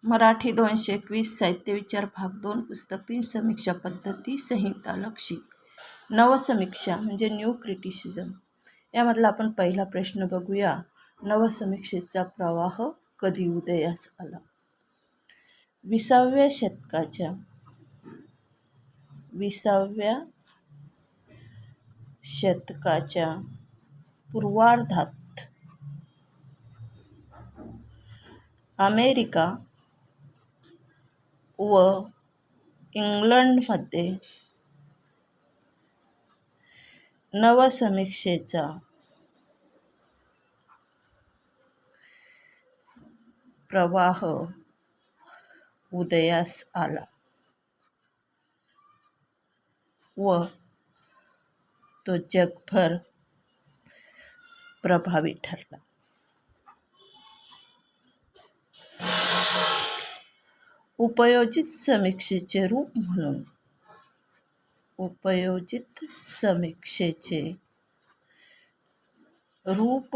मराठी 221 साहित्य विचार भाग 2 पुस्तक 3 समीक्षा पद्धती संहिता लक्षित नवसमीक्षा म्हणजे न्यू क्रिटिसिझम. यामधला आपण पहिला प्रश्न बघूया. नवसमीक्षेचा प्रवाह कधी उदयास आला? 20व्या शतकाच्या पूर्वार्धात अमेरिका व इंग्लंडमध्ये नवसमीक्षेचा प्रवाह उदयास आला व तो जगभर प्रभावी ठरला. उपयोजित समीक्षेचे रूप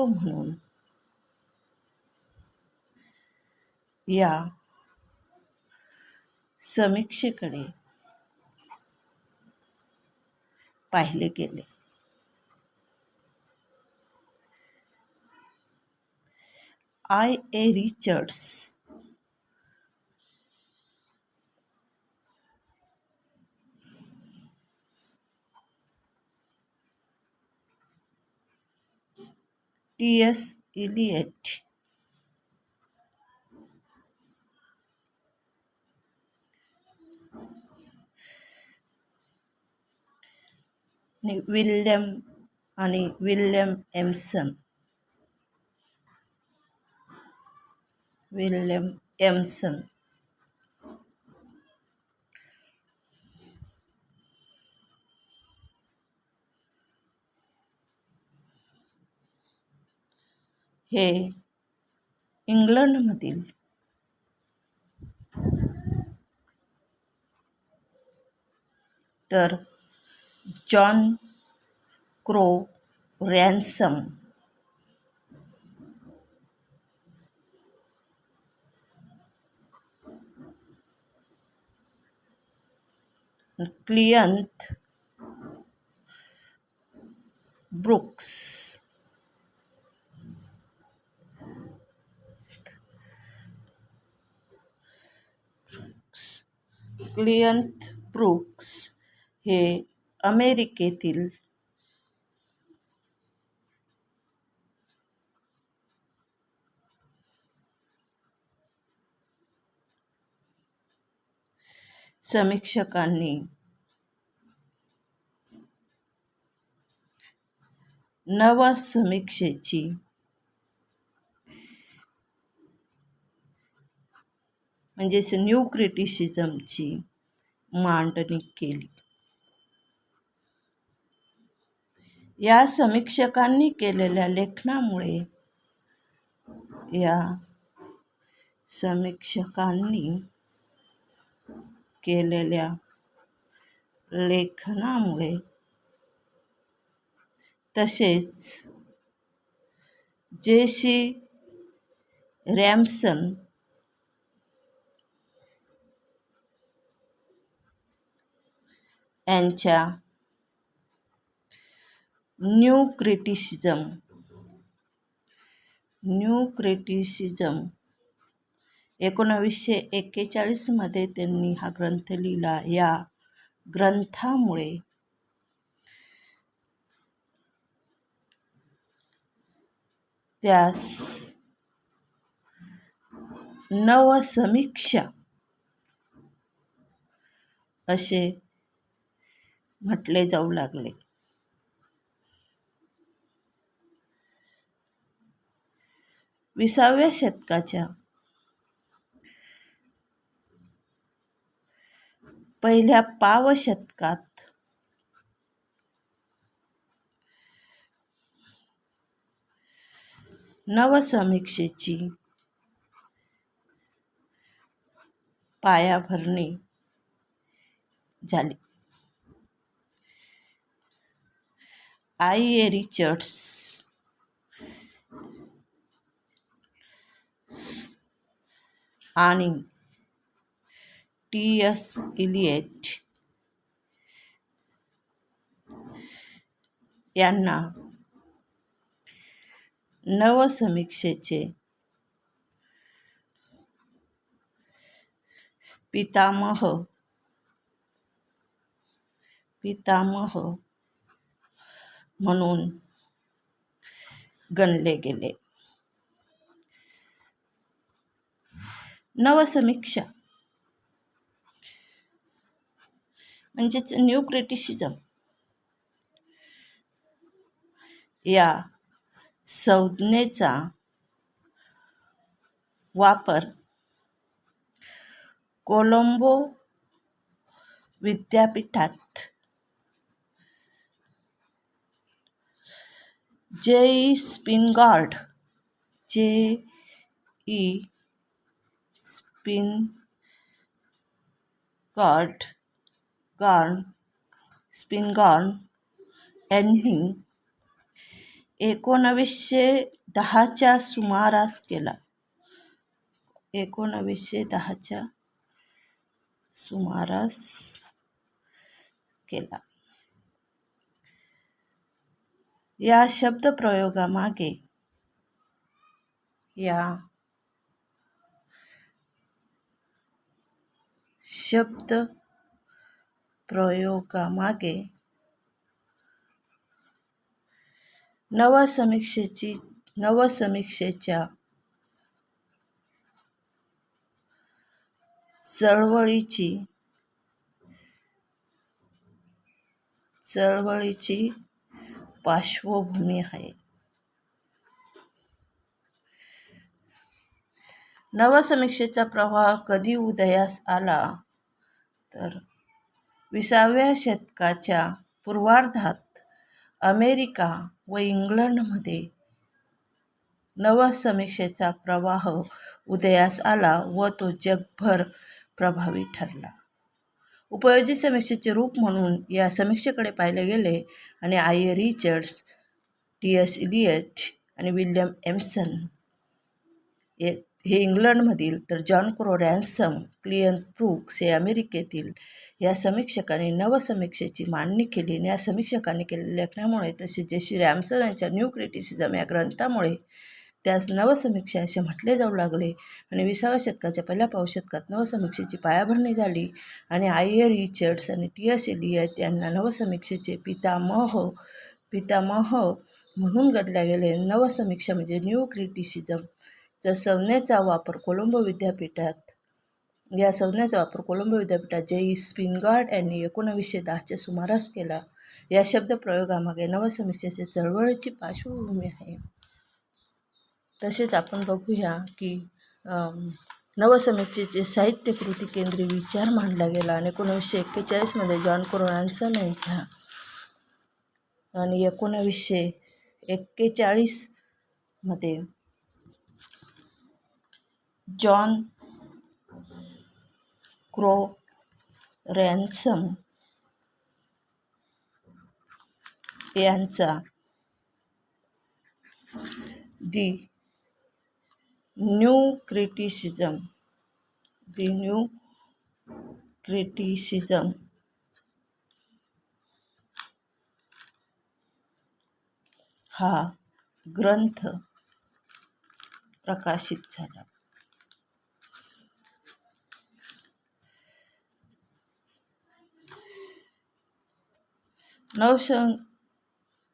म्हणून या समीक्षेकडे पाहिले गेले. I.A. Richards, T.S. Elliot, William एमसन हे इंग्लंडमधील तर जॉन क्रो रॅन्सम क्लियंथ ब्रुक्स हे अमेरिकेतील समीक्षकांनी नवसमीक्षेची म्हणजेच न्यू क्रिटिसिझमची मांडणी केली. या समीक्षकांनी केलेल्या लेखनामुळे तसेच जे.सी. रॅम्सन यांच्या न्यू क्रिटिसिझम 1941 मध्ये त्यांनी हा ग्रंथ लिहिला. या ग्रंथामुळे त्यास नवसमीक्षा असे म्हटले जाऊ लागले. विसाव्या शतकाच्या पहिल्या पावशतकात नवसमीक्षेची पायाभरणी झाली. I.A. रिचर्ड्स आणि T.S. इलियट यांना नवसमीक्षेचे पितामह म्हणून गणले गेले. नवसमीक्षा म्हणजेच न्यू क्रिटिसिझम या संज्ञेचा वापर कोलंबो विद्यापीठात जे.ई. स्पिनगॉर्न यांनी 1910च्या सुमारास केला. या शब्दप्रयोगामागे नवसमीक्षेच्या चळवळीची पार्श्वभूमी आहे. नवसमीक्षेचा प्रवाह कधी उदयास आला तर 20व्या शतकाच्या पूर्वार्धात अमेरिका व इंग्लंडमध्ये नवसमीक्षेचा प्रवाह उदयास आला व तो जगभर प्रभावी ठरला. उपयोजित समीक्षेचे रूप म्हणून या समीक्षेकडे पाहिले गेले आणि आय. Richards, T.S.. इलियट आणि विल्यम एमर्सन हे इंग्लंडमधील तर जॉन क्रो रॅन्सम, क्लियंट ब्रूक्स हे अमेरिकेतील या समीक्षकांनी नवसमीक्षेची मांडणी केली. या समीक्षकांनी केलेल्या लेखनामुळे तसेच जशी रॅन्सम यांच्या न्यू क्रिटिसिझम या ग्रंथामुळे त्यास नवसमीक्षा असे म्हटले जाऊ लागले आणि 20व्या शतकाच्या पहिल्या पावशतकात नवसमीक्षेची पायाभरणी झाली आणि आय. रिचर्ड्स आणि टी.एस. इलियट यांना नवसमीक्षेचे पितामह म्हणून गणले गेले. नवसमीक्षा म्हणजे न्यू क्रिटिसिझम या संज्ञेचा वापर कोलंबो विद्यापीठात जे.ई. स्पिनगॉर्न यांनी 1910च्या सुमारास केला. या शब्दप्रयोगामागे नवसमीक्षेच्या चळवळीची पार्श्वभूमी आहे. तसेच आपण बघूया की नवसमीक्षेचे साहित्य कृती केंद्रीय विचार मांडला गेला आणि 1941मध्ये जॉन क्रो रॅन्सम यांच्या आणि 1941मध्ये जॉन क्रो रॅन्सम यांचा दी न्यू क्रिटिसिझम हा ग्रंथ प्रकाशित झाला.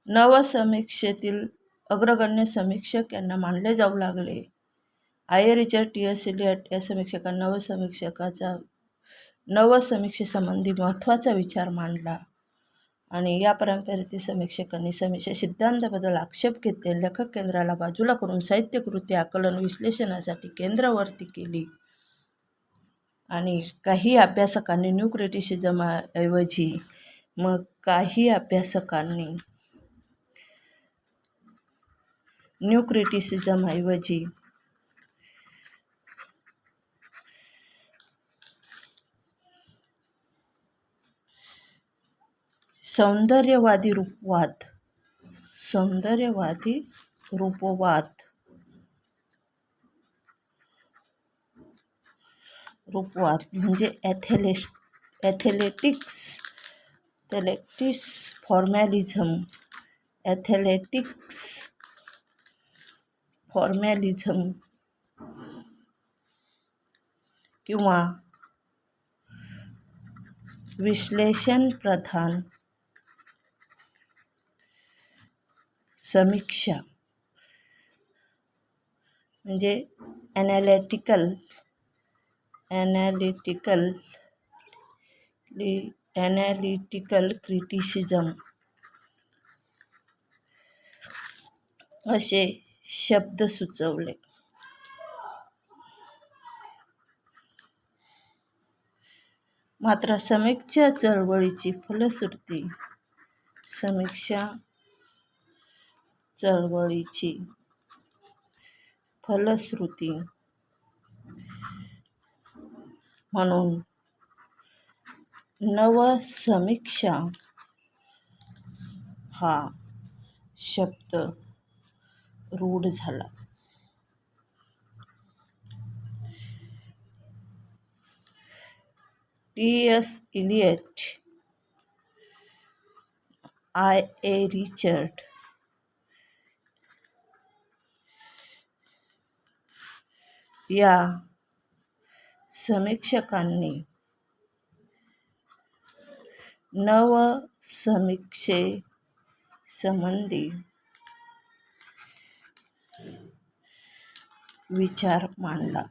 नवसमीक्षेतील अग्रगण्य समीक्षक यांना मानले जाऊ लागले. आय. Richard, T.S.. इलियट या समीक्षकांनी नवसमीक्षेसंबंधी महत्त्वाचा विचार मांडला आणि या परंपरेतील समीक्षकांनी समीक्षा सिद्धांताबद्दल आक्षेप घेतले. लेखक केंद्राला बाजूला करून साहित्य कृती आकलन विश्लेषणासाठी केंद्रावरती केली आणि काही अभ्यासकांनी न्यू क्रिटिसिझम ऐवजी सौंदर्यवादी रूपवाद रूपवाद म्हणजे ॲथलेटिक्स फॉर्मॅलिझम किंवा विश्लेषण प्रधान समीक्षा म्हणजे ॲनालिटिकल क्रिटिसिझम असे शब्द सुचवले. मात्र समीक्षा चळवळीची फलश्रुती म्हणून नवसमीक्षा हा शब्द रूढ झाला. T.S. Eliot, I.A. रिचर्ड या समीक्षकांनी नवसमीक्षेसंबंधी विचार मांडला.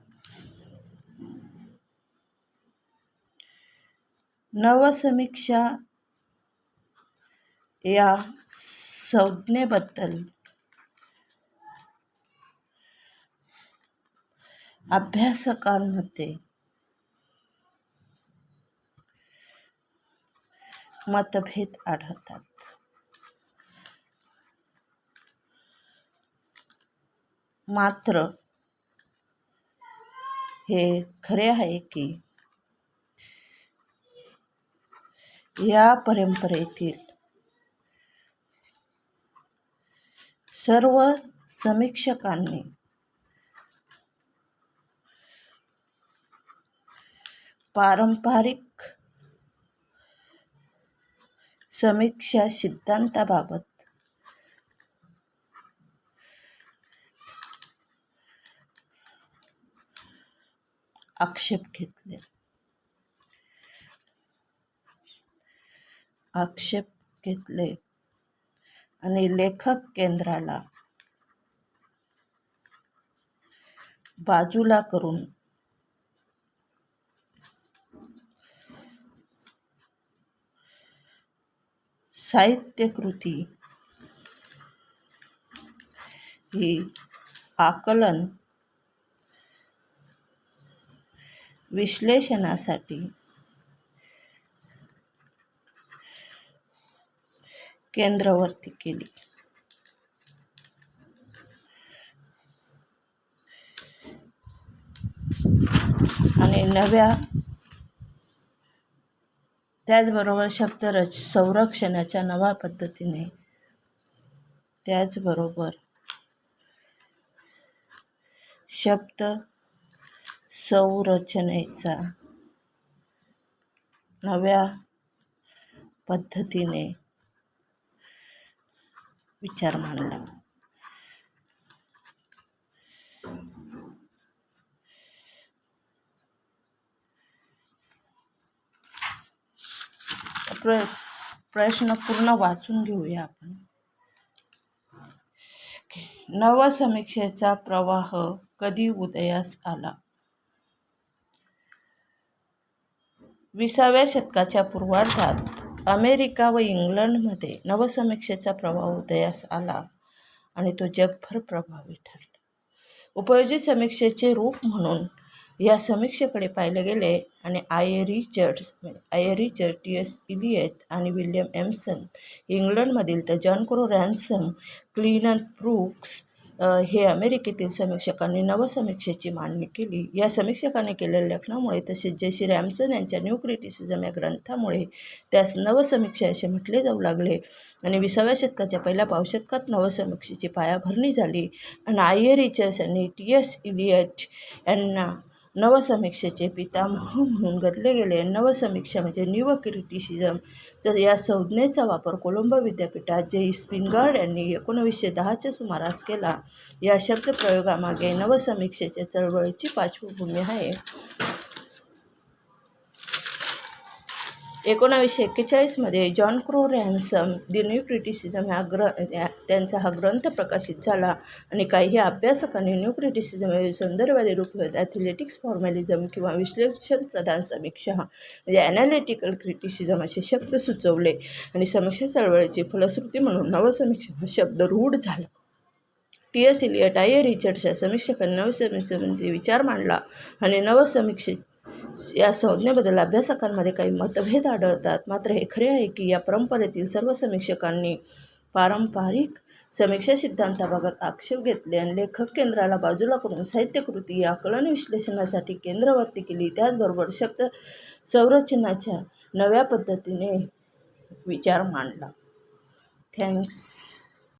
नवसमीक्षा या संज्ञेबद्दल अभ्यासकांमध्ये मतभेद आढळतात. मात्र हे खरे आहे की या परंपरेतील सर्व समीक्षकांनी पारंपरिक समीक्षा सिद्धांताबाबत आक्षेप घेतले आणि लेखक केंद्राला बाजूला करून साहित्यकृती ही आकलन विश्लेषणासाठी केंद्रवर्ती केली. आणि त्याचबरोबर संरक्षणाच्या नव्या पद्धतीने त्याचबरोबर शब्द संरचनेचा नव्या पद्धतीने विचार मांडला. प्रश्न पूर्ण वाचून घेऊया आपण. नवसमीक्षेचा प्रवाह कधी उदयास आला? 20व्या शतकाच्या पूर्वार्धात अमेरिका व इंग्लंडमध्ये नवसमीक्षेचा प्रवाह उदयास आला आणि तो जगभर प्रभावी ठरला. उपयोजित समीक्षेचे रूप म्हणून या समीक्षेकडे पाहिले गेले आणि आय. Richard, T.S. इलियट आणि विल्यम एमसन इंग्लंडमधील तर John crow Ransom, Cullinan brooks हे अमेरिकेतील समीक्षकांनी नवसमीक्षेची मांडणी केली. या समीक्षकांनी केलेल्या लेखनामुळे तसेच जे. रॅम्सन यांच्या न्यू क्रिटिसिझम या ग्रंथामुळे त्यास नवसमीक्षा असे म्हटले जाऊ लागले आणि 20व्या शतकाच्या पहिल्या पावशतकात नवसमीक्षेची पायाभरणी झाली आणि आय. रिचर्ड्स आणि T.S. इलियट यांना नवसमीक्षेचे पितामह म्हणून गणले गेले. नवसमीक्षा म्हणजे न्यू क्रिटिसिझम या संज्ञेचा वापर कोलंबो विद्यापीठात जे स्पिनगार्ड यांनी 1910च्या सुमारास केला. या शब्दप्रयोगामागे नवसमीक्षेच्या चळवळीची पार्श्वभूमी आहे. 1941 John crow Ransom the new criticism त्यांचा हा ग्रंथ प्रकाशित झाला आणि काही अभ्यासकांनी न्यू क्रिटिसिझम हे सौंदर्यवादी रूप ॲथलेटिक्स फॉर्मॅलिझम किंवा विश्लेषण प्रधान समीक्षा म्हणजे ॲनालिटिकल क्रिटिसिझम असे शब्द सुचवले आणि समीक्षा चळवळीची फलश्रुती म्हणून नवसमीक्षा हा शब्द रूढ झाला. टी.एस. Elliot, I. रिचर्ड्स या समीक्षकांनी नवसमीक्षेमध्ये विचार मांडला आणि नवसमीक्षे या संज्ञेबद्दल अभ्यासकांमध्ये काही मतभेद आढळतात. मात्र हे खरे आहे की या परंपरेतील सर्व समीक्षकांनी पारंपरिक समीक्षा सिद्धांताबाबत आक्षेप घेतले आणि लेखक केंद्राला बाजूला करून साहित्यकृती या आकलन विश्लेषणासाठी केंद्रवर्ती केली. त्याचबरोबर शब्द संरचनाच्या नव्या पद्धतीने विचार मांडला. थँक्स.